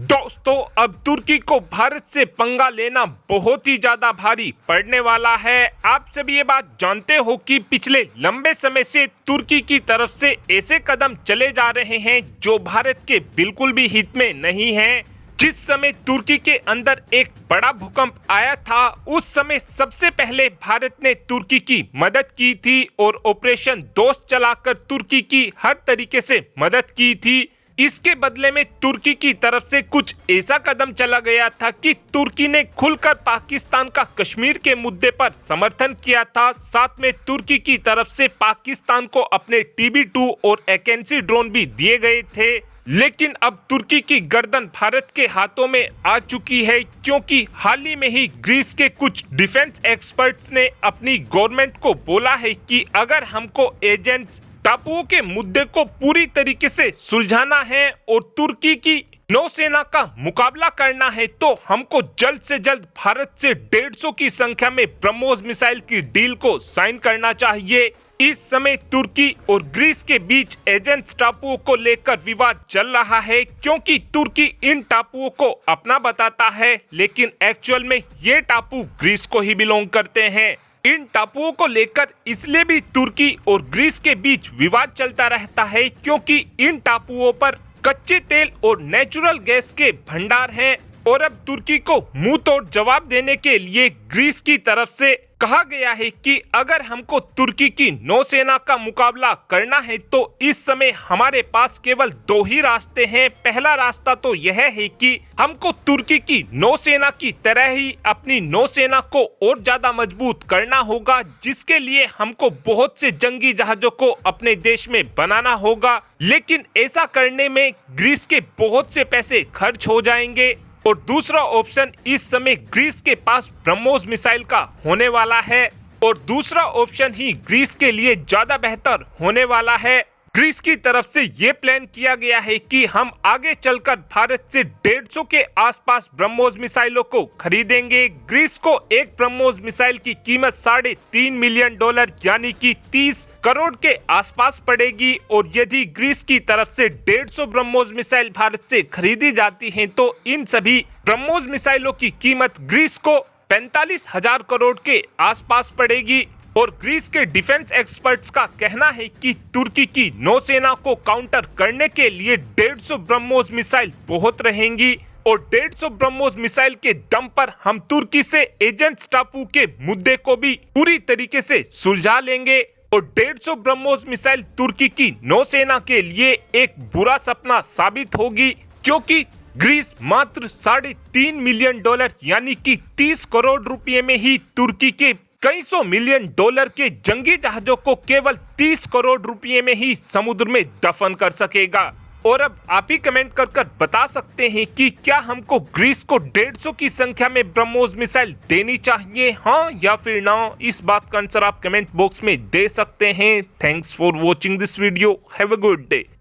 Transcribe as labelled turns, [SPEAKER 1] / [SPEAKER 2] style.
[SPEAKER 1] दोस्तों, अब तुर्की को भारत से पंगा लेना बहुत ही ज्यादा भारी पड़ने वाला है। आप सभी ये बात जानते हो कि पिछले लंबे समय से तुर्की की तरफ से ऐसे कदम चले जा रहे हैं जो भारत के बिल्कुल भी हित में नहीं है। जिस समय तुर्की के अंदर एक बड़ा भूकंप आया था, उस समय सबसे पहले भारत ने तुर्की की मदद की थी और ऑपरेशन दोस्त चलाकर तुर्की की हर तरीके से मदद की थी। इसके बदले में तुर्की की तरफ से कुछ ऐसा कदम चला गया था कि तुर्की ने खुलकर पाकिस्तान का कश्मीर के मुद्दे पर समर्थन किया था। साथ में तुर्की की तरफ से पाकिस्तान को अपने TB2 और एकेंसी ड्रोन भी दिए गए थे। लेकिन अब तुर्की की गर्दन भारत के हाथों में आ चुकी है, क्योंकि हाल ही में ही ग्रीस के कुछ डिफेंस एक्सपर्ट्स ने अपनी गवर्नमेंट को बोला है कि अगर हमको एजेंट्स टापुओं के मुद्दे को पूरी तरीके से सुलझाना है और तुर्की की नौसेना का मुकाबला करना है, तो हमको जल्द से जल्द भारत से 150 की संख्या में ब्रह्मोस मिसाइल की डील को साइन करना चाहिए। इस समय तुर्की और ग्रीस के बीच एजेंट्स टापुओं को लेकर विवाद चल रहा है, क्योंकि तुर्की इन टापुओं को अपना बताता है, लेकिन एक्चुअल में ये टापू ग्रीस को ही बिलोंग करते हैं। इन टापुओं को लेकर इसलिए भी तुर्की और ग्रीस के बीच विवाद चलता रहता है, क्योंकि इन टापुओं पर कच्चे तेल और नेचुरल गैस के भंडार हैं और अब तुर्की को मुंह तोड़ जवाब देने के लिए ग्रीस की तरफ से कहा गया है कि अगर हमको तुर्की की नौसेना का मुकाबला करना है तो इस समय हमारे पास केवल 2 ही रास्ते हैं। पहला रास्ता तो यह है कि हमको तुर्की की नौसेना की तरह ही अपनी नौसेना को और ज्यादा मजबूत करना होगा, जिसके लिए हमको बहुत से जंगी जहाजों को अपने देश में बनाना होगा। लेकिन ऐसा करने में ग्रीस के बहुत से पैसे खर्च हो जाएंगे। और दूसरा ऑप्शन इस समय ग्रीस के पास ब्रह्मोस मिसाइल का होने वाला है और दूसरा ऑप्शन ही ग्रीस के लिए ज्यादा बेहतर होने वाला है। ग्रीस की तरफ से ये प्लान किया गया है कि हम आगे चलकर भारत से 150 के आसपास ब्रह्मोस मिसाइलों को खरीदेंगे। ग्रीस को एक ब्रह्मोस मिसाइल की कीमत $3.5 मिलियन यानी कि 30 करोड़ के आसपास पड़ेगी और यदि ग्रीस की तरफ से 150 ब्रह्मोस मिसाइल भारत से खरीदी जाती हैं तो इन सभी ब्रह्मोस मिसाइलों की कीमत ग्रीस को 45,000 करोड़ के आसपास पड़ेगी। और ग्रीस के डिफेंस एक्सपर्ट्स का कहना है कि तुर्की की नौसेना को काउंटर करने के लिए 150 ब्रह्मोस मिसाइल बहुत रहेंगी और 150 ब्रह्मोस मिसाइल के दम पर हम तुर्की से एजेंट्स टापू के मुद्दे को भी पूरी तरीके से सुलझा लेंगे। और 150 ब्रह्मोस मिसाइल तुर्की की नौसेना के लिए एक बुरा सपना साबित होगी, क्योंकि ग्रीस मात्र $3.5 मिलियन यानी कि 30 करोड़ रुपए में ही तुर्की के कई $100 मिलियन के जंगी जहाजों को केवल 30 करोड़ रुपए में ही समुद्र में दफन कर सकेगा। और अब आप ही कमेंट कर बता सकते हैं कि क्या हमको ग्रीस को 150 की संख्या में ब्रह्मोस मिसाइल देनी चाहिए, हाँ या फिर ना। इस बात का आंसर आप कमेंट बॉक्स में दे सकते हैं। Thanks for watching this video. Have a good day.